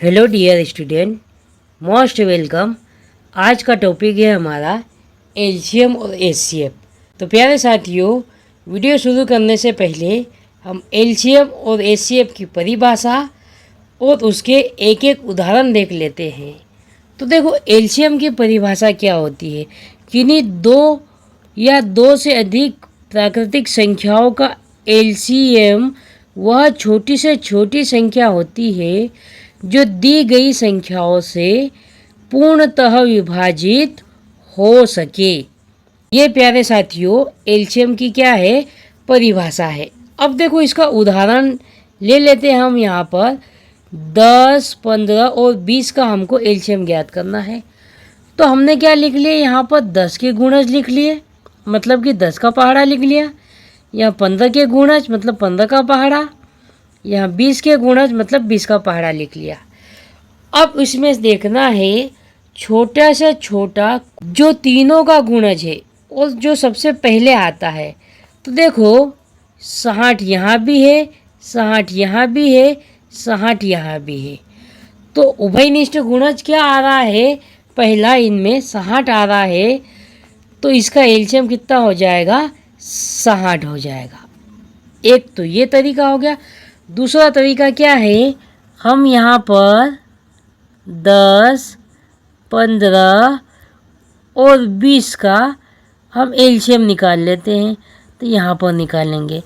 Hello dear student, most welcome. आज का topic है हमारा एलसीएम और एचसीएफ। तो प्यारे साथियों, वीडियो शुरू करने से पहले हम एलसीएम और एचसीएफ की परिभाषा और उसके एक एक उदाहरण देख लेते हैं। तो देखो, एलसीएम की परिभाषा क्या होती है। किन्हीं दो या दो से अधिक प्राकृतिक संख्याओं का एलसीएम वह छोटी से छोटी संख्या होती है जो दी गई संख्याओं से पूर्णतः विभाजित हो सके। ये प्यारे साथियों एलसीएम की क्या है, परिभाषा है। अब देखो, इसका उदाहरण ले लेते हैं हम। यहाँ पर 10, 15 और 20 का हमको एलसीएम ज्ञात करना है। तो हमने क्या लिख लिया, यहाँ पर 10 के गुणज लिख लिए, मतलब कि 10 का पहाड़ा लिख लिया। यहाँ 15 के गुणज मतलब 15 का पहाड़ा। यहाँ 20 के गुणज मतलब 20 का पहाड़ा लिख लिया। अब इसमें देखना है छोटा से छोटा जो तीनों का गुणज है और जो सबसे पहले आता है। तो देखो, 60 यहाँ भी है, 60 यहाँ भी है, 60 यहाँ भी है। तो उभयनिष्ठ गुणज क्या आ रहा है, पहला इनमें 60 आ रहा है। तो इसका एलसीएम कितना हो जाएगा, 60 हो जाएगा। एक तो ये तरीका हो गया। दूसरा तरीका क्या है, हम यहाँ पर 10, 15 और 20 का हम एलसीएम निकाल लेते हैं। तो यहाँ पर निकालेंगे।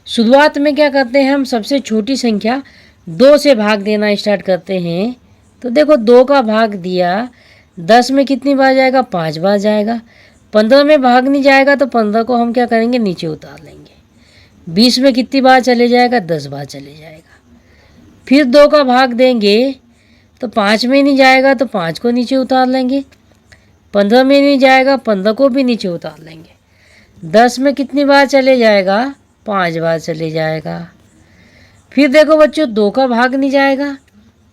शुरुआत में क्या करते हैं, हम सबसे छोटी संख्या 2 से भाग देना स्टार्ट करते हैं। तो देखो, 2 का भाग दिया, 10 में कितनी बार जाएगा, 5 बार जाएगा। 15 में भाग नहीं जाएगा तो 15 को हम क्या करेंगे, नीचे उतार लेंगे। 20 में कितनी बार चले जाएगा, 10 बार चले जाएगा। फिर 2 का भाग देंगे तो 5 में नहीं जाएगा तो 5 को नीचे उतार लेंगे। 15 में नहीं जाएगा, 15 को भी नीचे उतार लेंगे। 10 में कितनी बार चले जाएगा, 5 बार चले जाएगा। फिर देखो बच्चों, 2 का भाग नहीं जाएगा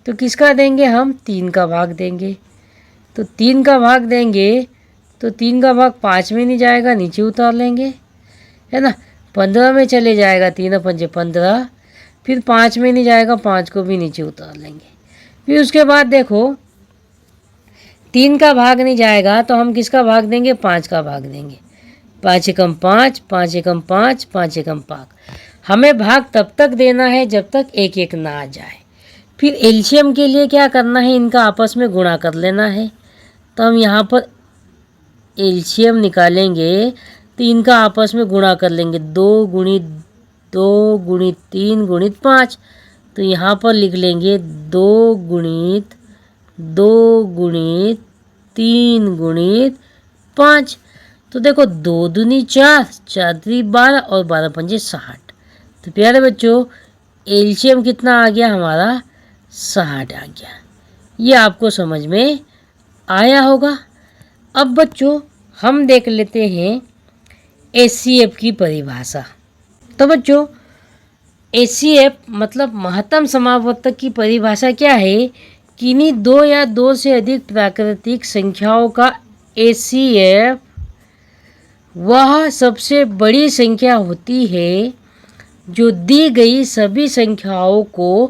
तो किसका देंगे, हम 3 का भाग देंगे। तो 3 का भाग देंगे तो 3 का भाग 5 में नहीं जाएगा, नीचे उतार लेंगे, है ना। 15 में चले जाएगा, 3 पंजे 15। फिर 5 में नहीं जाएगा, 5 को भी नीचे उतार लेंगे। फिर उसके बाद देखो, 3 का भाग नहीं जाएगा तो हम किसका भाग देंगे, 5 का भाग देंगे। 5 एकम 5, 5 एकम 5, 5 एकम 5। हमें भाग तब तक देना है जब तक एक एक ना आ जाए। फिर एलसीएम के लिए क्या करना है, इनका आपस में गुणा कर लेना है। तो हम यहाँ पर एलसीएम निकालेंगे तो इनका आपस में गुणा कर लेंगे। 2 गुणित 2 गुणित 3 गुणित 5। तो यहाँ पर लिख लेंगे 2 गुणित 2 गुणित 3 गुणित 5। तो देखो, 2 दूनी 4, 4 दूनी 12 और 12 पंजे 60। तो प्यारे बच्चों, एलसीएम कितना आ गया हमारा, 60 आ गया। ये आपको समझ में आया होगा। अब बच्चों हम देख लेते हैं एचसीएफ की परिभाषा। तो बच्चों, एचसीएफ मतलब महत्तम समावर्तक की परिभाषा क्या है, किन्हीं 2 या 2 से अधिक प्राकृतिक संख्याओं का एचसीएफ वह सबसे बड़ी संख्या होती है जो दी गई सभी संख्याओं को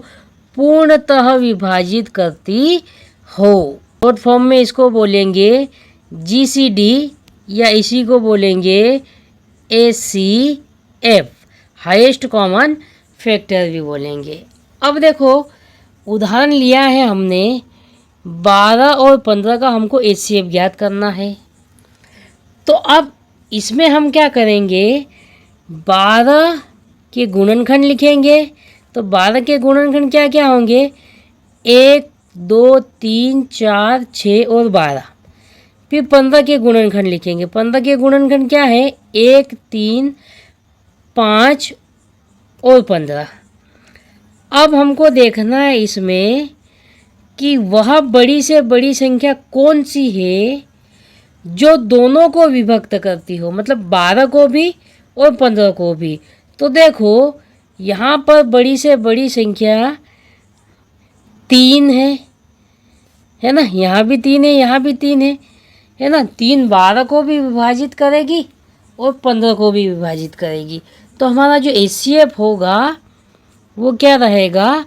पूर्णतः विभाजित करती हो। शॉर्ट फॉर्म में इसको बोलेंगे जीसीडी या इसी को बोलेंगे एचसीएफ, हाईएस्ट कॉमन फैक्टर भी बोलेंगे। अब देखो, उदाहरण लिया है हमने 12 और 15 का हमको एचसीएफ ज्ञात करना है। तो अब इसमें हम क्या करेंगे, 12 के गुणनखंड लिखेंगे। तो 12 के गुणनखंड क्या क्या होंगे, 1, 2, 3, 4, 6 और 12। फिर 15 के गुणनखंड लिखेंगे। 15 के गुणनखंड क्या है, 1, 3, 5 और 15। अब हमको देखना है इसमें कि वह बड़ी से बड़ी संख्या कौन सी है जो दोनों को विभक्त करती हो, मतलब 12 को भी और 15 को भी। तो देखो, यहाँ पर बड़ी से बड़ी संख्या 3 है ना। यहाँ भी 3 है, यहाँ भी 3 है ना। 3 12 को भी विभाजित करेगी और 15 को भी विभाजित करेगी। तो हमारा जो एचसीएफ होगा वो क्या रहेगा,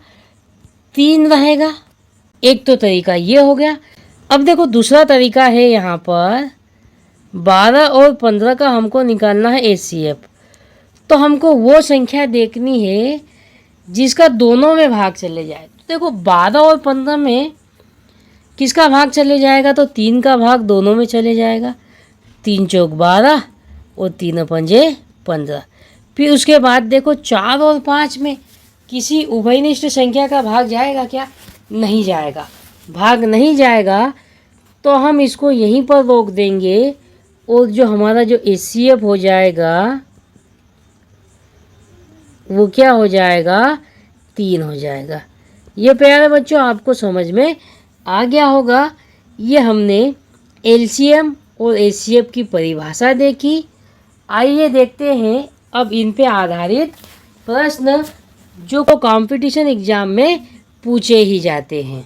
3 रहेगा। एक तो तरीका ये हो गया। अब देखो दूसरा तरीका है, यहाँ पर 12 और 15 का हमको निकालना है एचसीएफ। तो हमको वो संख्या देखनी है जिसका दोनों में भाग चले जाए। तो देखो 12 और 15 में किसका भाग चले जाएगा, तो 3 का भाग दोनों में चले जाएगा। 3 चौक 12 और 3 पंजे 15। फिर उसके बाद देखो 4 और 5 में किसी उभयनिष्ठ संख्या का भाग जाएगा क्या, नहीं जाएगा। भाग नहीं जाएगा तो हम इसको यहीं पर रोक देंगे और जो हमारा जो एचसीएफ हो जाएगा वो क्या हो जाएगा, 3 हो जाएगा। ये प्यारे बच्चों आपको समझ में आ गया होगा। ये हमने एलसीएम और एचसीएफ की परिभाषा देखी। आइए देखते हैं अब इन पे आधारित प्रश्न जो कंपटीशन एग्जाम में पूछे ही जाते हैं।